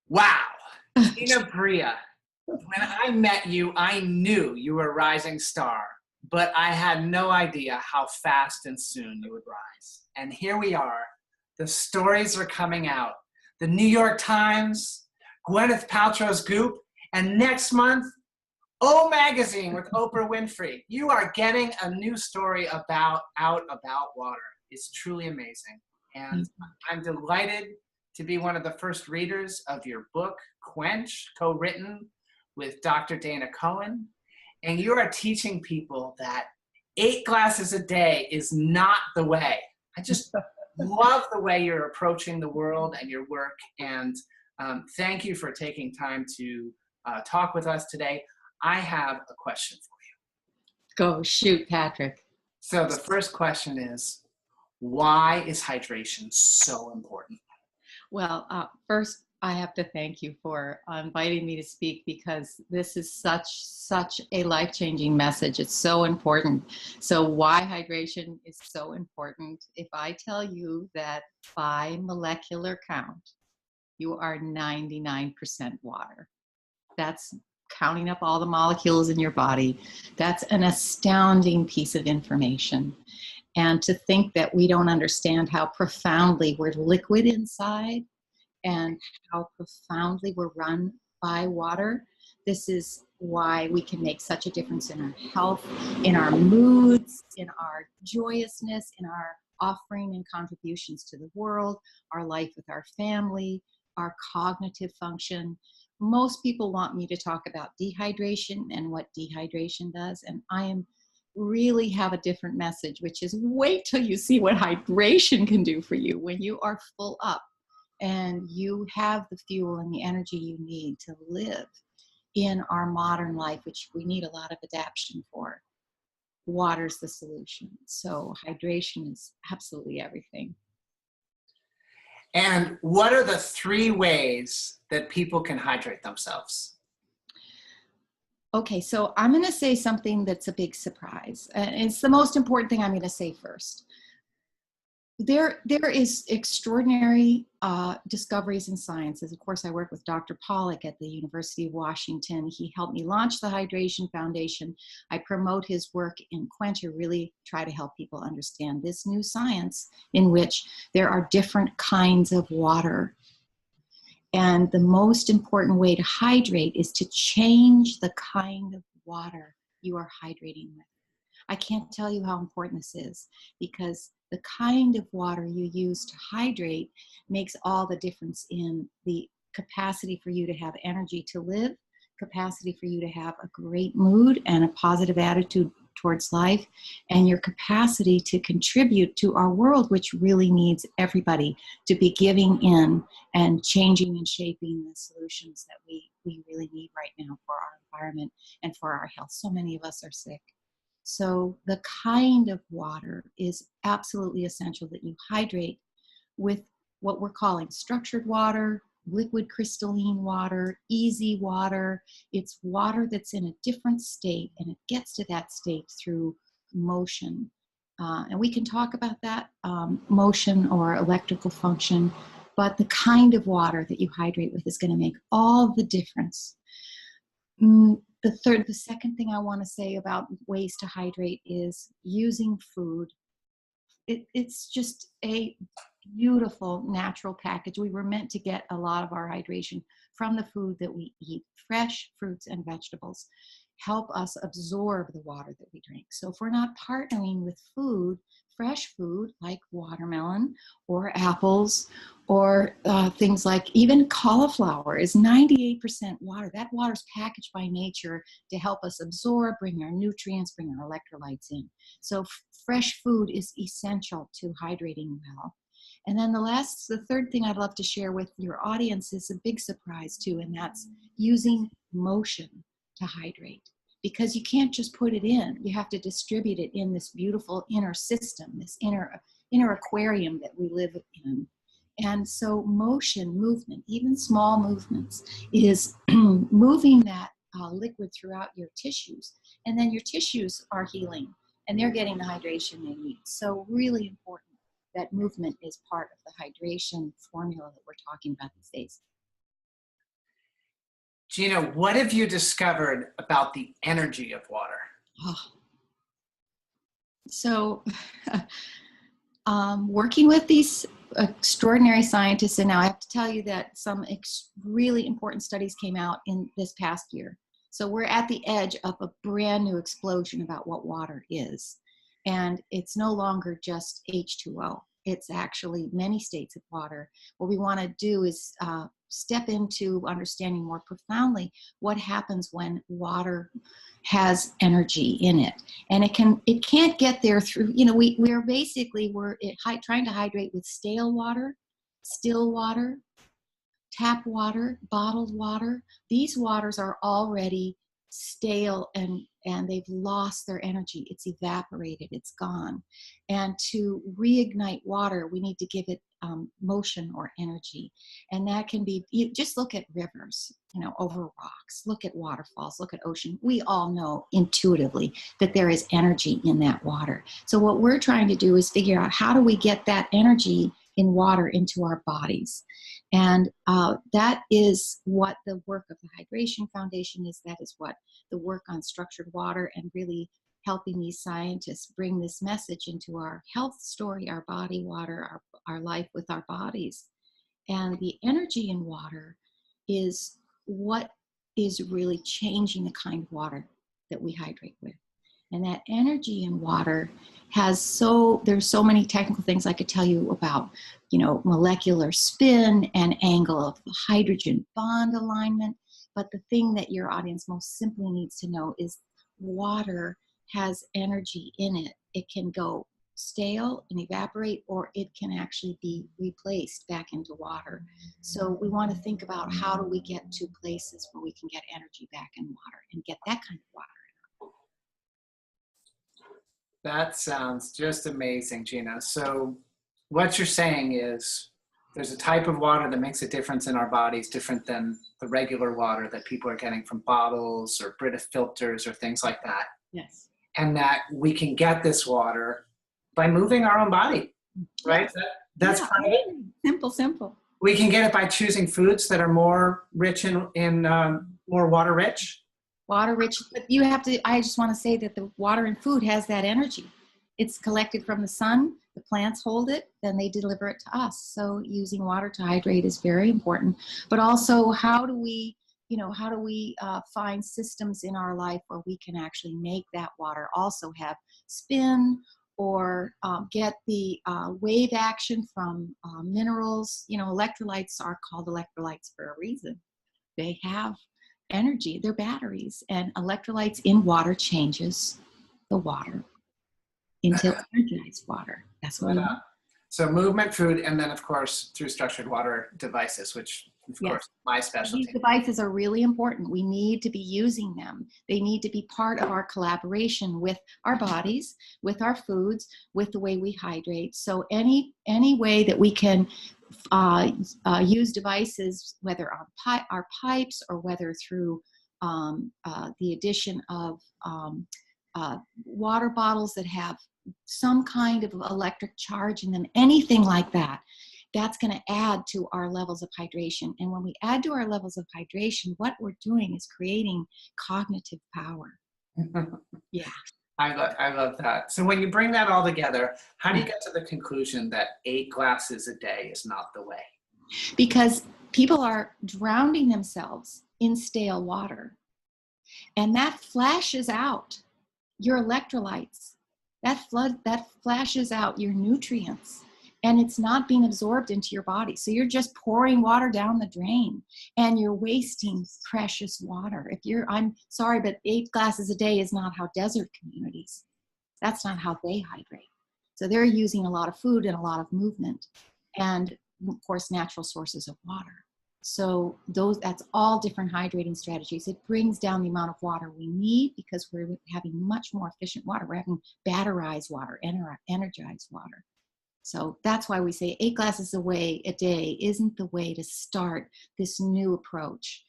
Wow, Gina Bria, when I met you, I knew you were a rising star, but I had no idea how fast and soon you would rise. And here we are. The stories are coming out. The New York Times, Gwyneth Paltrow's Goop, and next month, O Magazine with Oprah Winfrey. You are getting a new story out about water. It's truly amazing. And I'm delighted to be one of the first readers of your book, Quench, co-written with Dr. Dana Cohen. And you are teaching people that 8 glasses a day is not the way. I just love the way you're approaching the world and your work. And thank you for taking time to talk with us today. I have a question for you. Go shoot, Patrick. So the first question is, why is hydration so important? Well, first I have to thank you for inviting me to speak, because this is such a life-changing message. It's so important. So why hydration is so important? If I tell you that by molecular count, you are 99% water. That's counting up all the molecules in your body. That's an astounding piece of information. And to think that we don't understand how profoundly we're liquid inside and how profoundly we're run by water. This is why we can make such a difference in our health, in our moods, in our joyousness, in our offering and contributions to the world, our life with our family, our cognitive function. Most people want me to talk about dehydration and what dehydration does, and I really have a different message, which is wait till you see what hydration can do for you when you are full up and you have the fuel and the energy you need to live in our modern life, which we need a lot of adaptation for. Water's the solution. So hydration is absolutely everything. And what are the 3 ways that people can hydrate themselves? Okay, so I'm going to say something that's a big surprise. And it's the most important thing I'm going to say first. There is extraordinary discoveries in sciences. Of course, I work with Dr. Pollack at the University of Washington. He helped me launch the Hydration Foundation. I promote his work in Quench. I really try to help people understand this new science in which there are different kinds of water. And the most important way to hydrate is to change the kind of water you are hydrating with. I can't tell you how important this is, because the kind of water you use to hydrate makes all the difference in the capacity for you to have energy to live, capacity for you to have a great mood and a positive attitude towards life, and your capacity to contribute to our world, which really needs everybody to be giving in and changing and shaping the solutions that we really need right now for our environment and for our health. So many of us are sick. So the kind of water is absolutely essential that you hydrate with what we're calling structured water, liquid crystalline water, easy water. It's water that's in a different state, and it gets to that state through motion. And we can talk about that, motion or electrical function, but the kind of water that you hydrate with is going to make all the difference. The second thing I want to say about ways to hydrate is using food. It's just a beautiful natural package. We were meant to get a lot of our hydration from the food that we eat. Fresh fruits and vegetables help us absorb the water that we drink. So if we're not partnering with food, fresh food like watermelon or apples or things like even cauliflower is 98% water. That water is packaged by nature to help us absorb, bring our nutrients, bring our electrolytes in. So fresh food is essential to hydrating well. And then the third thing I'd love to share with your audience is a big surprise too, and that's using motion to hydrate. Because you can't just put it in, you have to distribute it in this beautiful inner system, this inner aquarium that we live in. And so motion, movement, even small movements, is moving that liquid throughout your tissues. And then your tissues are healing, and they're getting the hydration they need. So really important that movement is part of the hydration formula that we're talking about these days. Gina, what have you discovered about the energy of water? Oh. So working with these extraordinary scientists, and now I have to tell you that some really important studies came out in this past year. So we're at the edge of a brand new explosion about what water is. And it's no longer just H2O. It's actually many states of water. What we want to do is step into understanding more profoundly what happens when water has energy in it. And it can't get there through, we're trying to hydrate with stale water, still water, tap water, bottled water. These waters are already stale and they've lost their energy. It's evaporated, it's gone. And to reignite water, we need to give it motion or energy. And that can be, just look at rivers, over rocks, look at waterfalls, look at ocean. We all know intuitively that there is energy in that water. So what we're trying to do is figure out how do we get that energy in water into our bodies. And that is what the work of the Hydration Foundation is. That is what the work on structured water and really helping these scientists bring this message into our health story, our body water, our life with our bodies. And the energy in water is what is really changing the kind of water that we hydrate with. And that energy in water there's so many technical things I could tell you about, molecular spin and angle of the hydrogen bond alignment. But the thing that your audience most simply needs to know is water has energy in it. It can go stale and evaporate, or it can actually be replaced back into water. So we want to think about how do we get to places where we can get energy back in water and get that kind of water. That sounds just amazing, Gina. So what you're saying is there's a type of water that makes a difference in our bodies, different than the regular water that people are getting from bottles or Brita filters or things like that. Yes. And that we can get this water by moving our own body, right? That's part of it. Simple. We can get it by choosing foods that are more rich in more water rich. Water rich, but I just want to say that the water in food has that energy. It's collected from the sun, the plants hold it, then they deliver it to us. So using water to hydrate is very important. But also, how do we find systems in our life where we can actually make that water also have spin or get the wave action from minerals? Electrolytes are called electrolytes for a reason. They have energy, they're batteries, and electrolytes in water changes the water into energized water. That's what we want. So movement, food, and then of course through structured water devices, which of course my specialty. These devices are really important. We need to be using them. They need to be part of our collaboration with our bodies, with our foods, with the way we hydrate. So any way that we can use devices, whether on our pipes or whether through the addition of water bottles that have some kind of electric charge in them, anything like that, that's going to add to our levels of hydration. And when we add to our levels of hydration, what we're doing is creating cognitive power. Yeah. I love that. So when you bring that all together, how do you get to the conclusion that 8 glasses a day is not the way? Because people are drowning themselves in stale water. And that flashes out your electrolytes. That flashes out your nutrients. And it's not being absorbed into your body. So you're just pouring water down the drain and you're wasting precious water. I'm sorry, but 8 glasses a day is not how desert communities, that's not how they hydrate. So they're using a lot of food and a lot of movement and of course, natural sources of water. So that's all different hydrating strategies. It brings down the amount of water we need because we're having much more efficient water. We're having batterized water, energized water. So that's why we say 8 glasses a day isn't the way to start this new approach,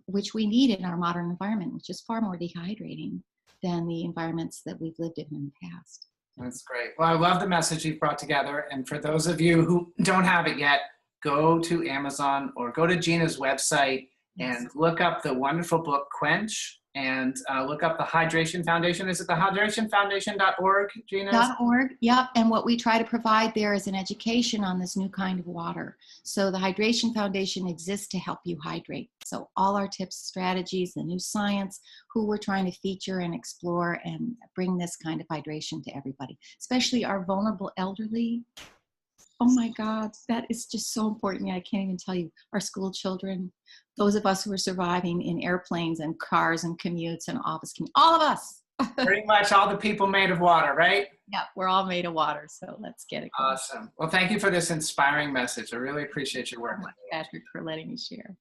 which we need in our modern environment, which is far more dehydrating than the environments that we've lived in the past. That's great. Well, I love the message you've brought together. And for those of you who don't have it yet, go to Amazon or go to Gina's website And look up the wonderful book, Quench, and look up the Hydration Foundation. Is it the hydrationfoundation.org, Gina? .org, yep. And what we try to provide there is an education on this new kind of water. So the Hydration Foundation exists to help you hydrate. So all our tips, strategies, the new science, who we're trying to feature and explore and bring this kind of hydration to everybody, especially our vulnerable elderly. Oh my God, that is just so important. I can't even tell you. Our school children, those of us who are surviving in airplanes and cars and commutes and office commutes, all of us. Pretty much all the people made of water, right? Yeah, we're all made of water, so let's get it going. Awesome. Well, thank you for this inspiring message. I really appreciate your work. Thank you, Patrick, for letting me share.